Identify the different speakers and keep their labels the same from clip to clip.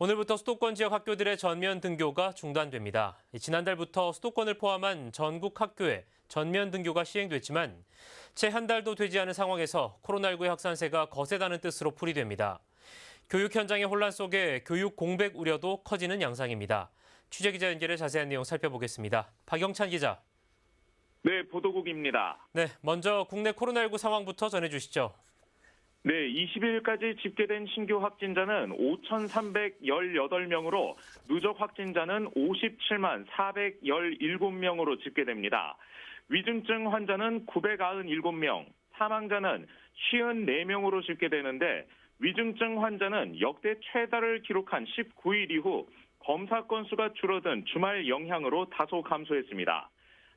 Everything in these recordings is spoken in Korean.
Speaker 1: 오늘부터 수도권 지역 학교들의 전면 등교가 중단됩니다. 지난달부터 수도권을 포함한 전국 학교에 전면 등교가 시행됐지만 채 한 달도 되지 않은 상황에서 코로나19의 확산세가 거세다는 뜻으로 풀이됩니다. 교육 현장의 혼란 속에 교육 공백 우려도 커지는 양상입니다. 취재기자 연결해 자세한 내용 살펴보겠습니다. 박영찬 기자.
Speaker 2: 네, 보도국입니다.
Speaker 1: 네, 먼저 국내 코로나19 상황부터 전해주시죠.
Speaker 2: 네, 20일까지 집계된 신규 확진자는 5,318명으로 누적 확진자는 57만 417명으로 집계됩니다. 위중증 환자는 997명, 사망자는 54명으로 집계되는데 위중증 환자는 역대 최다를 기록한 19일 이후 검사 건수가 줄어든 주말 영향으로 다소 감소했습니다.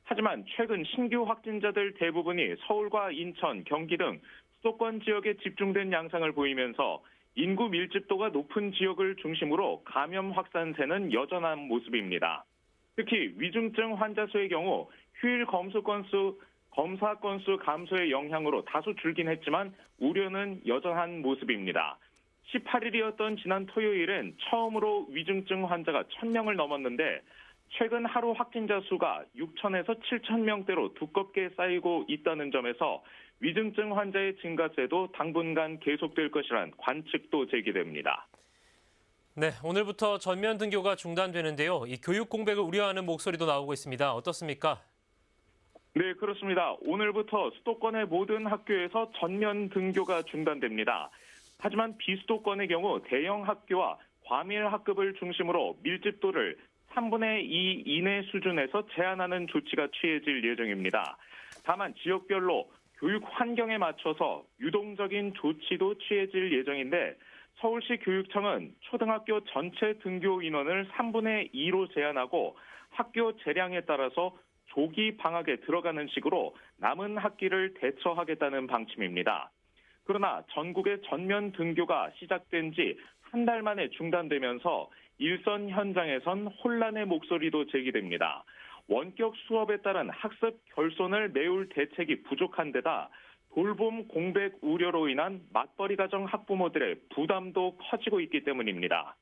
Speaker 2: 하지만 최근 신규 확진자들 대부분이 서울과 인천, 경기 등 수도권 지역에 집중된 양상을 보이면서 인구 밀집도가 높은 지역을 중심으로 감염 확산세는 여전한 모습입니다. 특히 위중증 환자 수의 경우 휴일 검사 건수 감소의 영향으로 다소 줄긴 했지만 우려는 여전한 모습입니다. 18일이었던 지난 토요일엔 처음으로 위중증 환자가 1,000명을 넘었는데 최근 하루 확진자 수가 6,000에서 7,000명대로 두껍게 쌓이고 있다는 점에서 위중증 환자의 증가세도 당분간 계속될 것이란 관측도 제기됩니다.
Speaker 1: 네, 오늘부터 전면 등교가 중단되는데요. 이 교육 공백을 우려하는 목소리도 나오고 있습니다. 어떻습니까?
Speaker 2: 네, 그렇습니다. 오늘부터 수도권의 모든 학교에서 전면 등교가 중단됩니다. 하지만 비수도권의 경우 대형 학교와 과밀 학급을 중심으로 밀집도를 3분의 2 이내 수준에서 제한하는 조치가 취해질 예정입니다. 다만 지역별로 교육 환경에 맞춰서 유동적인 조치도 취해질 예정인데 서울시 교육청은 초등학교 전체 등교 인원을 3분의 2로 제한하고 학교 재량에 따라서 조기 방학에 들어가는 식으로 남은 학기를 대처하겠다는 방침입니다. 그러나 전국의 전면 등교가 시작된 지 한 달 만에 중단되면서 일선 현장에선 혼란의 목소리도 제기됩니다. 원격 수업에 따른 학습 결손을 메울 대책이 부족한 데다 돌봄 공백 우려로 인한 맞벌이 가정 학부모들의 부담도 커지고 있기 때문입니다.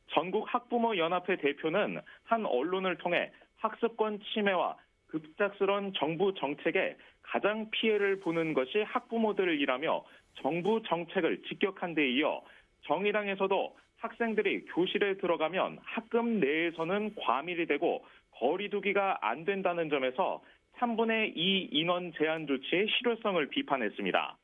Speaker 2: 전국 학부모 연합회 대표는 한 언론을 통해 학습권 침해와 급작스런 정부 정책에 가장 피해를 보는 것이 학부모들이라며 정부 정책을 직격한 데 이어 정의당에서도 학생들이 교실에 들어가면 학급 내에서는 과밀이 되고 거리두기가 안 된다는 점에서 3분의 2 인원 제한 조치의 실효성을 비판했습니다.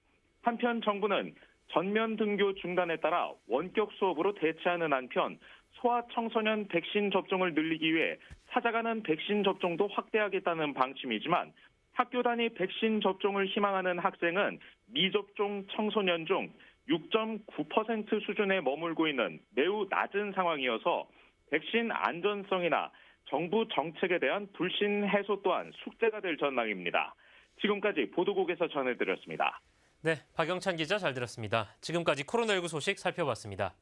Speaker 2: 한편 정부는 전면 등교 중단에 따라 원격 수업으로 대체하는 한편 소아청소년 백신 접종을 늘리기 위해 찾아가는 백신 접종도 확대하겠다는 방침이지만 학교 단위 백신 접종을 희망하는 학생은 미접종 청소년 중 6.9% 수준에 머물고 있는 매우 낮은 상황이어서 백신 안전성이나 정부 정책에 대한 불신 해소 또한 숙제가 될 전망입니다. 지금까지 보도국에서 전해드렸습니다.
Speaker 1: 네, 박영찬 기자 잘 들었습니다. 지금까지 코로나19 소식 살펴봤습니다.